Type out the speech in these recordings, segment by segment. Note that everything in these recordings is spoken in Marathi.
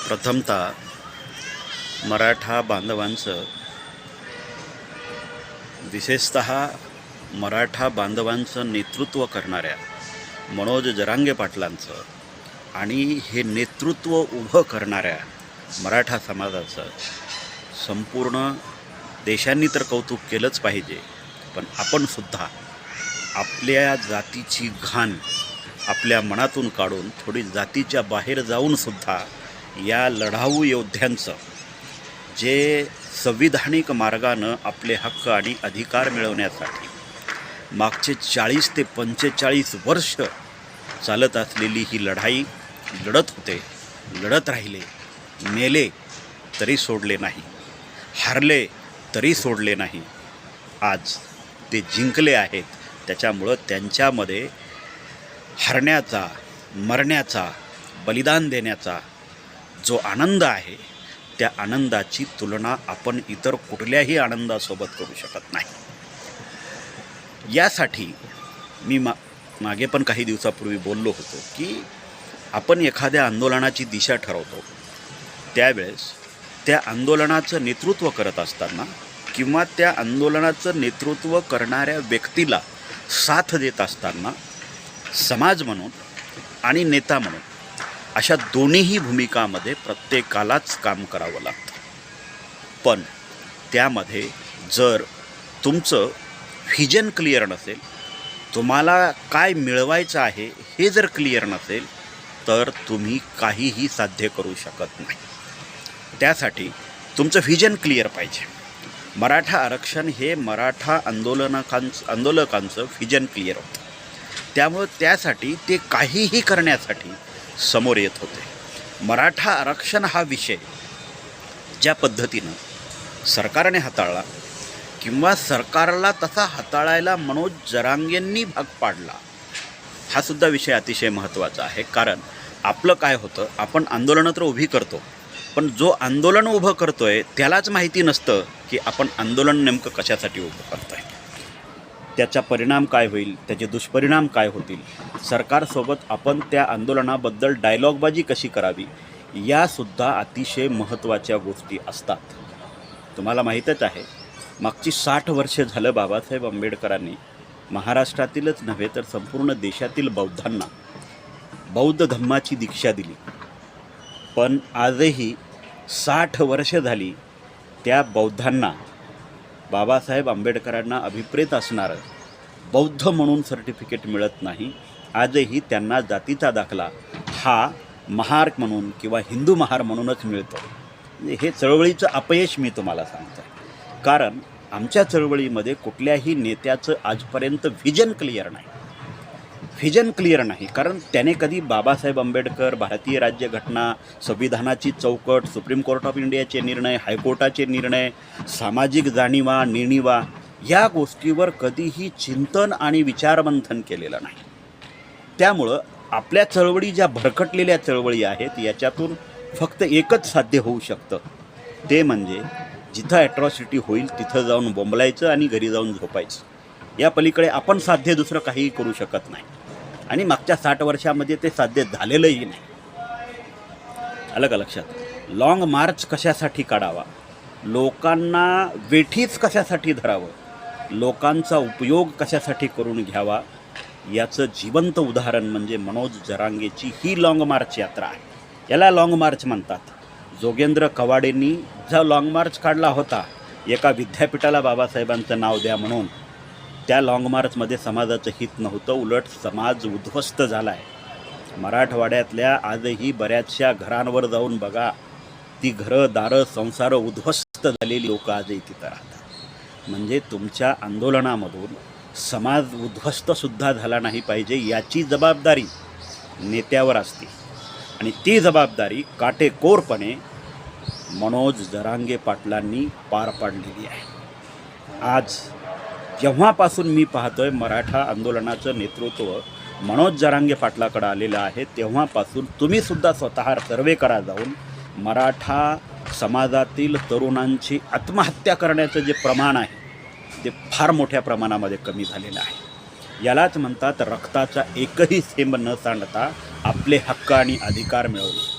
प्रथमतः मराठा बांधवांचं, विशेषतः मराठा बांधवांचं नेतृत्व करणाऱ्या मनोज जरांगे पाटलांचं आणि हे नेतृत्व उभं करणाऱ्या मराठा समाजाचं संपूर्ण देशांनी तर कौतुक केलंच पाहिजे, पण आपणसुद्धा आपल्या जातीची घाण आपल्या मनातून काढून थोडी जातीच्या बाहेर जाऊनसुद्धा या लढाऊ योद्ध्यांचं जे संविधानिक मार्गानं आपले हक्क आणि अधिकार मिळवण्यासाठी मागचे 40 ते 45 वर्ष चालत असलेली ही लढाई लढत होते, लढत राहिले, मेले तरी सोडले नाही, हारले तरी सोडले नाही. आज ते जिंकले आहेत. त्याच्यामुळं त्यांच्यामध्ये हरण्याचा, मरण्याचा, बलिदान देण्याचा जो आनंद आहे, त्या आनंदाची तुलना आपण इतर कुठल्याही आनंदासोबत करू शकत नाही. यासाठी मी मागे पण काही दिवसापूर्वी बोललो होतो की आपण एखाद्या आंदोलनाची दिशा ठरवतो, त्यावेळेस त्या आंदोलनाचं नेतृत्व करत असताना किंवा त्या आंदोलनाचं नेतृत्व करणाऱ्या व्यक्तीला साथ देत असताना समाज म्हणून आणि नेता म्हणून अशा दोन्हीही भूमिकामध्ये प्रत्येकालाच काम करावं लागतं. पण त्यामध्ये जर तुमचं व्हिजन क्लिअर नसेल, तुम्हाला काय मिळवायचं आहे हे जर क्लिअर नसेल, तर तुम्ही काहीही साध्य करू शकत नाही. त्यासाठी तुमचं व्हिजन क्लिअर पाहिजे. मराठा आरक्षण हे मराठा आंदोलकांचं व्हिजन क्लिअर होतं. त्यामुळं त्यासाठी ते काहीही करण्यासाठी समोर येत होते. मराठा आरक्षण हा विषय ज्या पद्धतीनं सरकारने हाताळला किंवा सरकारला तसा हाताळायला मनोज जरांगेंनी भाग पाडला, हा सुद्धा विषय अतिशय महत्त्वाचा आहे. कारण आपलं काय होतं, आपण आंदोलनं तर उभी करतो, पण जो आंदोलन उभं करतो आहे त्यालाच माहिती नसतं की आपण आंदोलन नेमकं कशासाठी उभं करतो आहे, त्याचा परिणाम काय होईल, त्याचे दुष्परिणाम काय होतील, सरकारसोबत आपण त्या आंदोलनाबद्दल डायलॉगबाजी कशी करावी, यासुद्धा अतिशय महत्त्वाच्या गोष्टी असतात. तुम्हाला माहीतच आहे, मागची 60 वर्ष झालं बाबासाहेब आंबेडकरांनी महाराष्ट्रातीलच नव्हे तर संपूर्ण देशातील बौद्धांना बौद्ध धम्माची दीक्षा दिली. पण आजही 60 वर्ष झाली त्या बौद्धांना, बाबासाहेब आंबेडकरांना अभिप्रेत असणारं बौद्ध म्हणून सर्टिफिकेट मिळत नाही. आजही त्यांना जातीचा दाखला हा महार म्हणून किंवा हिंदू महार म्हणूनच मिळतो. हे चळवळीचं अपयश मी तुम्हाला सांगतो. कारण आमच्या चळवळीमध्ये कुठल्याही नेत्याचं आजपर्यंत व्हिजन क्लिअर नाही. कारण त्याने कधी बाबासाहेब आंबेडकर, भारतीय राज्यघटना, संविधानाची चौकट, सुप्रीम कोर्ट ऑफ इंडियाचे निर्णय, हायकोर्टाचे निर्णय, सामाजिक जाणीवा नेणीवा या गोष्टीवर कधीही चिंतन आणि विचारमंथन केलेलं नाही. त्यामुळं आपल्या चळवळी ज्या भरकटलेल्या चळवळी आहेत, याच्यातून फक्त एकच साध्य होऊ शकतं, ते म्हणजे जिथं ॲट्रॉसिटी होईल तिथं जाऊन बोंबलायचं आणि घरी जाऊन झोपायचं. या पलीकडे आपण साध्य दुसरं काहीही करू शकत नाही. आणि मागच्या 60 वर्षामध्ये ते साध्य झालेलंही नाही. आलं का लक्षात? लाँग मार्च कशासाठी काढावा, लोकांना वेठीच कशासाठी धरावं, लोकांचा उपयोग कशासाठी करून घ्यावा, याचं जिवंत उदाहरण म्हणजे मनोज जरांगेची ही लाँग मार्च यात्रा आहे. याला लाँग मार्च म्हणतात. जोगेंद्र कवाडेंनी जो लाँग मार्च काढला होता, एका विद्यापीठाला बाबासाहेबांचं नाव द्या म्हणून, त्या लाँग मार्चमध्ये समाजाचं हित नव्हतं, उलट समाज उद्ध्वस्त झाला आहे. मराठवाड्यातल्या आजही बऱ्याचशा घरांवर जाऊन बघा, ती घरं, दारं, संसारं उद्ध्वस्त झालेली लोक आजही तिथं राहतात. म्हणजे तुमच्या आंदोलनामधून समाज उद्ध्वस्तसुद्धा झाला नाही पाहिजे, याची जबाबदारी नेत्यावर असते. आणि ती जबाबदारी काटेकोरपणे मनोज जरांगे पाटलांनी पार पाडलेली आहे. आज जेव्हापासून मी पाहतोय मराठा आंदोलनाचं नेतृत्व मनोज जरांगे पाटलाकडे आलेलं आहे, तेव्हापासून तुम्हीसुद्धा स्वतः सर्वे करा जाऊन, मराठा समाजातील तरुणांची आत्महत्या करण्याचं जे प्रमाण आहे ते फार मोठ्या प्रमाणामध्ये कमी झालेलं आहे. यालाच म्हणतात रक्ताचा एकही थेंब न सांडता आपले हक्क आणि अधिकार मिळवणे.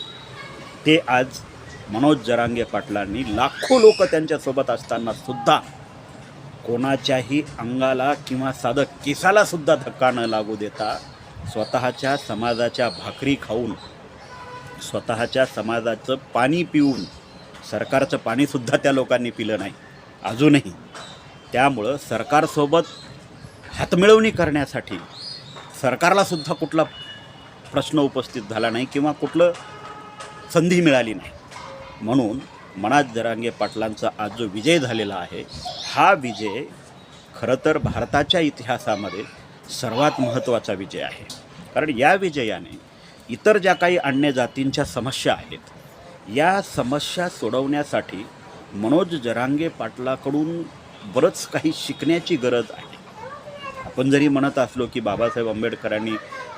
ते आज मनोज जरांगे पाटलांनी लाखो लोक त्यांच्यासोबत असताना सुद्धा कोणाच्याही अंगाला किंवा साधं केसाला सुद्धा धक्का न लागू देता स्वतःच्या समाजाच्या भाकरी खाऊन, स्वतःच्या समाजाचं पाणी पिऊन, सरकारचं पाणीसुद्धा त्या लोकांनी पिलं नाही अजूनही. त्यामुळं सरकारसोबत हातमिळवणी करण्यासाठी सरकारलासुद्धा कुठला प्रश्न उपस्थित झाला नाही किंवा कुठलं संधी मिळाली नाही. म्हणून मनोज जरांगे पाटलांचा आज जो विजय झालेला आहे, हा विजय खरं तर भारताच्या इतिहासामध्ये सर्वात महत्त्वाचा विजय आहे. कारण या विजयाने इतर ज्या काही अन्य जातींच्या समस्या आहेत, या समस्या सोडवण्यासाठी मनोज जरांगे पाटलाकडून बरंच काही शिकण्याची गरज आहे. आपण जरी म्हणत असलो की बाबासाहेब आंबेडकरांनी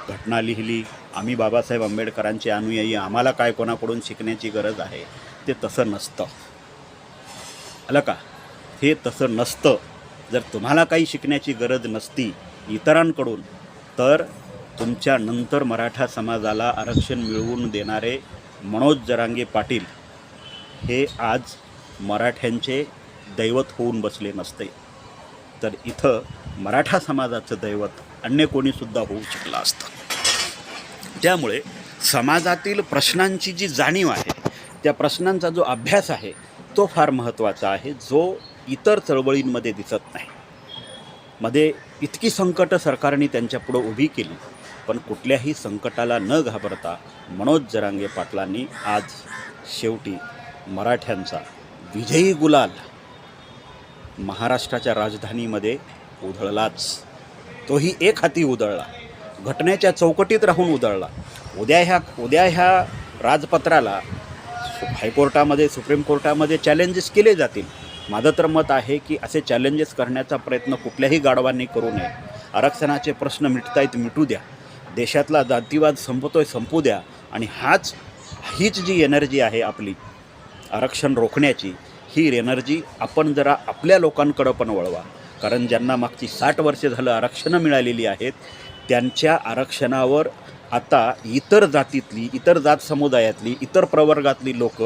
घटना लिहिली, आम्ही बाबासाहेब आंबेडकरांचे अनुयायी, आम्हाला काय कोणाकडून शिकण्याची गरज आहे, ते तसं नसतं. आलं का? हे तसं नसतं. जर तुम्हाला काही शिकण्याची गरज नसती इतरांकडून, तर तुमच्या नंतर मराठा समाजाला आरक्षण मिळवून देणारे मनोज जरांगे पाटील हे आज मराठ्यांचे दैवत होऊन बसले नसते. तर इथं मराठा समाजाचं दैवत अन्य कोणीसुद्धा होऊ शकलं असतं. त्यामुळे समाजातील प्रश्नांची जी जाणीव आहे, त्या प्रश्नांचा जो अभ्यास आहे, तो फार महत्त्वाचा आहे, जो इतर चळवळींमध्ये दिसत नाही. मध्ये इतकी संकटं सरकारने त्यांच्यापुढं उभी केली, पण कुठल्याही संकटाला न घाबरता मनोज जरांगे पाटलांनी आज शेवटी मराठ्यांचा विजयी गुलाल महाराष्ट्राच्या राजधानीमध्ये उधळलाच. तोही एक हाती उधळला, घटनेच्या चौकटीत राहून उधळला. उद्या ह्या राजपत्राला हायकोर्टामध्ये, सुप्रीम कोर्टामध्ये चॅलेंजेस केले जातील. माझं तर मत आहे की असे चॅलेंजेस करण्याचा प्रयत्न कुठल्याही गाढवांनी करू नये. आरक्षणाचे प्रश्न मिटतायत मिटू द्या, देशातला जातीवाद संपतोय संपू द्या, आणि हीच जी एनर्जी आहे आपली आरक्षण रोखण्याची, ही एनर्जी आपण जरा आपल्या लोकांकडं पण वळवा. कारण ज्यांना मागची 60 वर्षे झालं आरक्षणं मिळालेली आहेत, त्यांच्या आरक्षणावर आता इतर जातीतली, इतर जात समुदायातली, इतर प्रवर्गातली लोक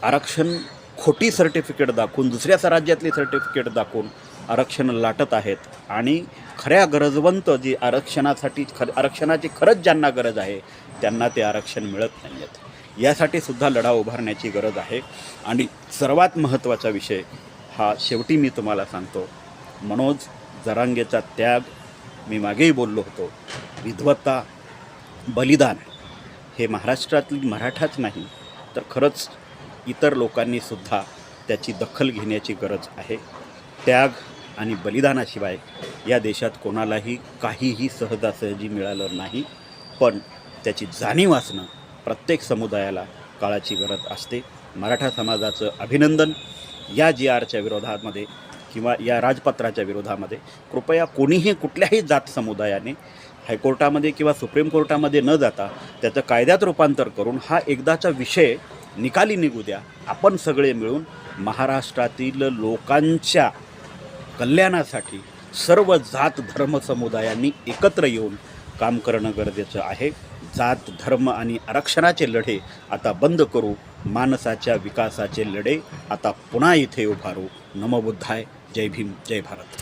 आरक्षण खोटी सर्टिफिकेट दाखवून, दुसऱ्या राज्यातली सर्टिफिकेट दाखवून आरक्षण लाटत आहेत. आणि खऱ्या गरजवंत जी आरक्षणाची खरंच ज्यांना गरज आहे, त्यांना ते आरक्षण मिळत नाही आहेत. यासाठी सुद्धा लढा उभारण्याची गरज आहे. आणि सर्वात महत्त्वाचा विषय हा शेवटी मी तुम्हाला सांगतो, मनोज जरांगेचा त्याग, मी मागेही बोललो होतो, विधवता, बलिदान हे महाराष्ट्रातली मराठाच नाही तर खरंच इतर लोकांनीसुद्धा त्याची दखल घेण्याची गरज आहे. त्याग आणि बलिदानाशिवाय या देशात कोणालाही काहीही सहजासहजी मिळालं नाही, पण त्याची जाणीव असणं प्रत्येक समुदायाला काळाची गरज असते. मराठा समाजाचं अभिनंदन. या GRच्या विरोधामध्ये किंवा या राजपत्राच्या विरोधामध्ये कृपया कोणीही, कुठल्याही जात समुदायाने हायकोर्टामध्ये किंवा सुप्रीम कोर्टामध्ये न जाता त्याचं कायद्यात रूपांतर करून हा एकदाचा विषय निकाली निघू द्या. आपण सगळे मिळून महाराष्ट्रातील लोकांच्या कल्याणासाठी सर्व जात धर्म समुदायांनी एकत्र येऊन काम करणं गरजेचं आहे. जात, धर्म आणि आरक्षणाचे लढे आता बंद करू. माणसाच्या विकासाचे लढे आता पुन्हा इथे उभारू. नमो बुद्धाय. जय भीम, जय भारत.